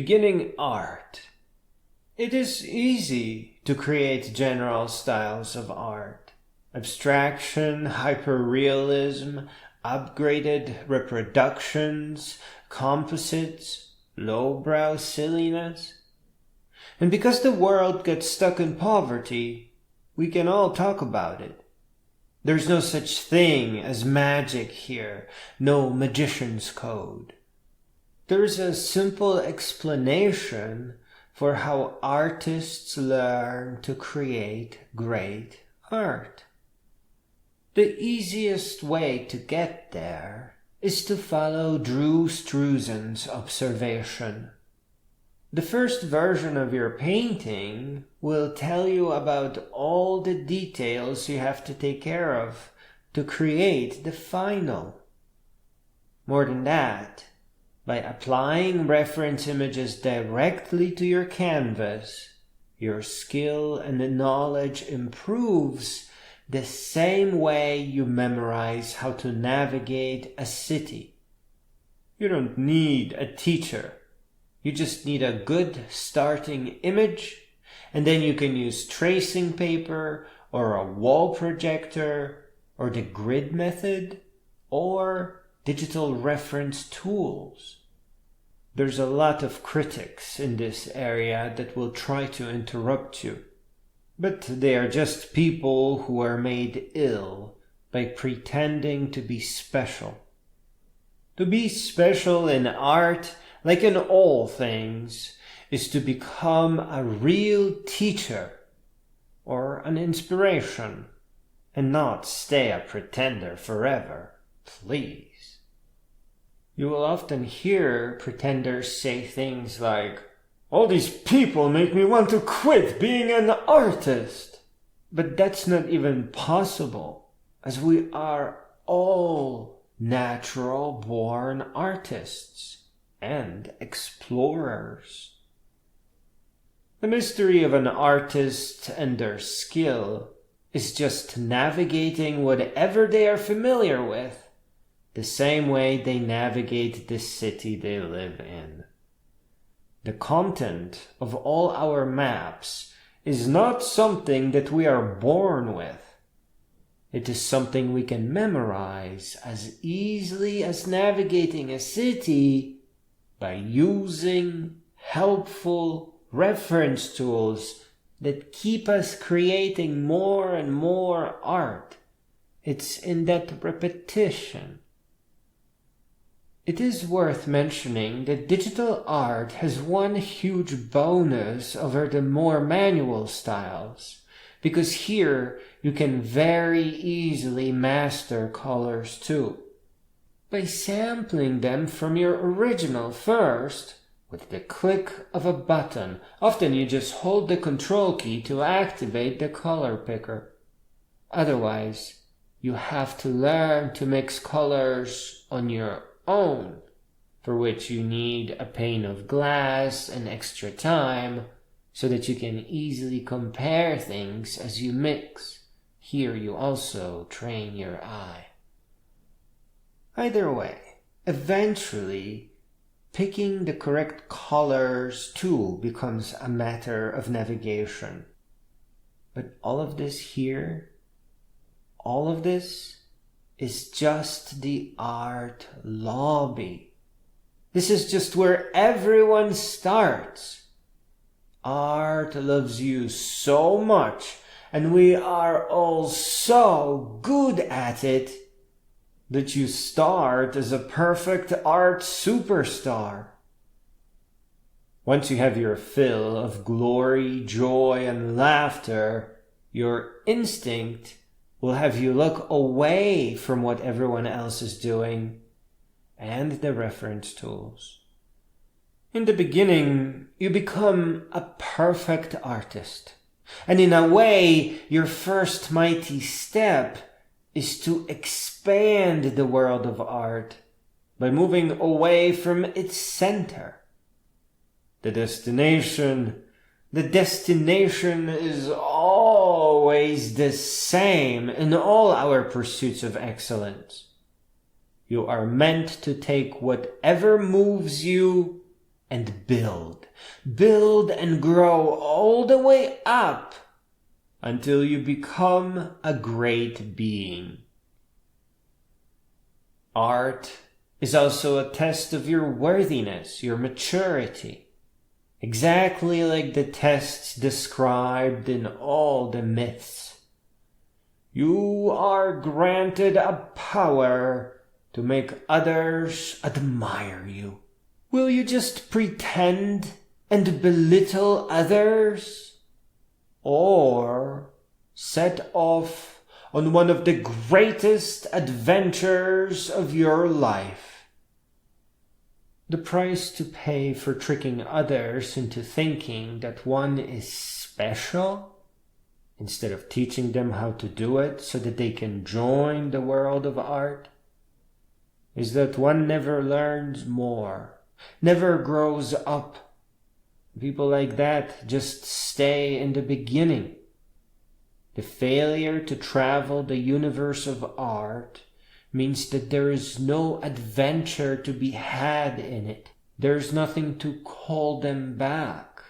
Beginning art. It is easy to create general styles of art. Abstraction, hyper-realism, upgraded reproductions, composites, lowbrow silliness. And because the world gets stuck in poverty, we can all talk about it. There's no such thing as magic here, no magician's code. There's a simple explanation for how artists learn to create great art. The easiest way to get there is to follow Drew Struzan's observation. The first version of your painting will tell you about all the details you have to take care of to create the final. More than that, by applying reference images directly to your canvas, your skill and knowledge improves the same way you memorize how to navigate a city. You don't need a teacher. You just need a good starting image, and then you can use tracing paper or a wall projector or the grid method or digital reference tools. There's a lot of critics in this area that will try to interrupt you, but they are just people who are made ill by pretending to be special. To be special in art, like in all things, is to become a real teacher or an inspiration and not stay a pretender forever, please. You will often hear pretenders say things like, "All these people make me want to quit being an artist." But that's not even possible, as we are all natural-born artists and explorers. The mystery of an artist and their skill is just navigating whatever they are familiar with, the same way they navigate the city they live in. The content of all our maps is not something that we are born with. It is something we can memorize as easily as navigating a city by using helpful reference tools that keep us creating more and more art. It's in that repetition. It is worth mentioning that digital art has one huge bonus over the more manual styles, because here you can very easily master colors too. By sampling them from your original first, with the click of a button. Often you just hold the control key to activate the color picker. Otherwise, you have to learn to mix colors on your own, for which you need a pane of glass and extra time, so that you can easily compare things as you mix. Here you also train your eye. Either way, eventually, picking the correct colors too becomes a matter of navigation. But all of this here, all of this is just the art lobby. This is just where everyone starts. Art loves you so much, and we are all so good at it, that you start as a perfect art superstar. Once you have your fill of glory, joy, and laughter, your instinct will have you look away from what everyone else is doing and the reference tools. In the beginning, you become a perfect artist. And in a way, your first mighty step is to expand the world of art by moving away from its center. The destination is always the same in all our pursuits of excellence. You are meant to take whatever moves you and build. Build and grow all the way up until you become a great being. Art is also a test of your worthiness, your maturity, exactly like the tests described in all the myths. You are granted a power to make others admire you. Will you just pretend and belittle others? Or set off on one of the greatest adventures of your life? The price to pay for tricking others into thinking that one is special, instead of teaching them how to do it so that they can join the world of art, is that one never learns more, never grows up. People like that just stay in the beginning. The failure to travel the universe of art means that there is no adventure to be had in it. There's nothing to call them back.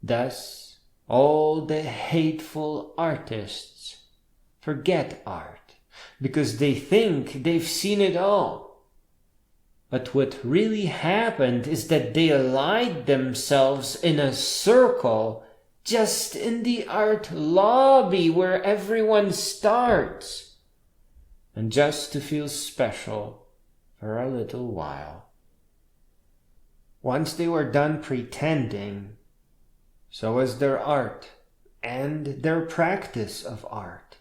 Thus, all the hateful artists forget art because they think they've seen it all. But what really happened is that they allied themselves in a circle just in the art lobby where everyone starts, and just to feel special for a little while. Once they were done pretending, so was their art and their practice of art.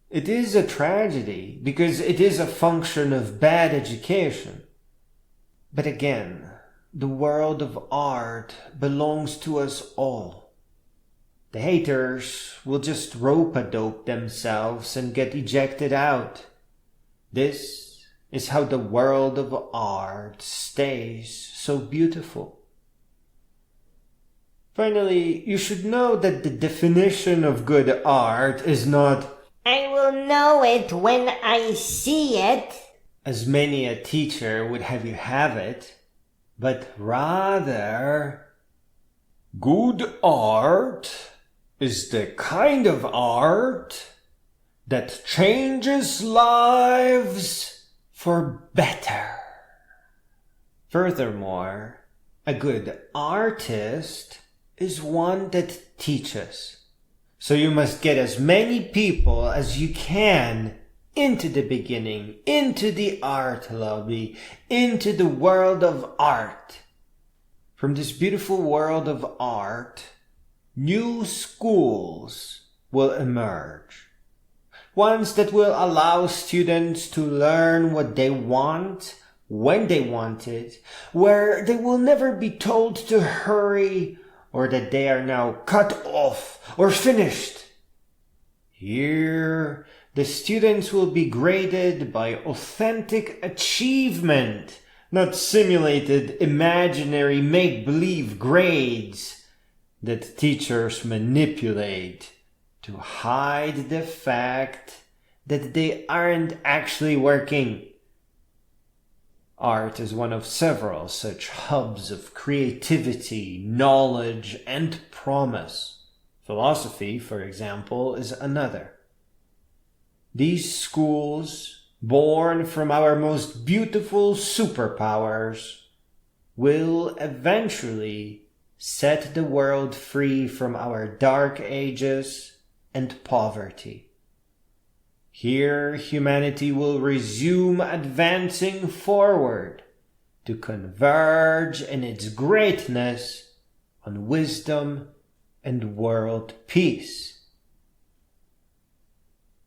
It is a tragedy because it is a function of bad education. But again, the world of art belongs to us all. The haters will just rope-a-dope themselves and get ejected out. This is how the world of art stays so beautiful. Finally, you should know that the definition of good art is not "I will know it when I see it," as many a teacher would have you have it, but rather, good art is the kind of art that changes lives for better. Furthermore, a good artist is one that teaches. So you must get as many people as you can into the beginning, into the art lobby, into the world of art. From this beautiful world of art, new schools will emerge. Ones that will allow students to learn what they want, when they want it, where they will never be told to hurry or that they are now cut off or finished. Here, the students will be graded by authentic achievement, not simulated imaginary make-believe grades that teachers manipulate to hide the fact that they aren't actually working. Art is one of several such hubs of creativity, knowledge, and promise. Philosophy, for example, is another. These schools, born from our most beautiful superpowers, will eventually set the world free from our dark ages and poverty. Here, humanity will resume advancing forward to converge in its greatness on wisdom and world peace.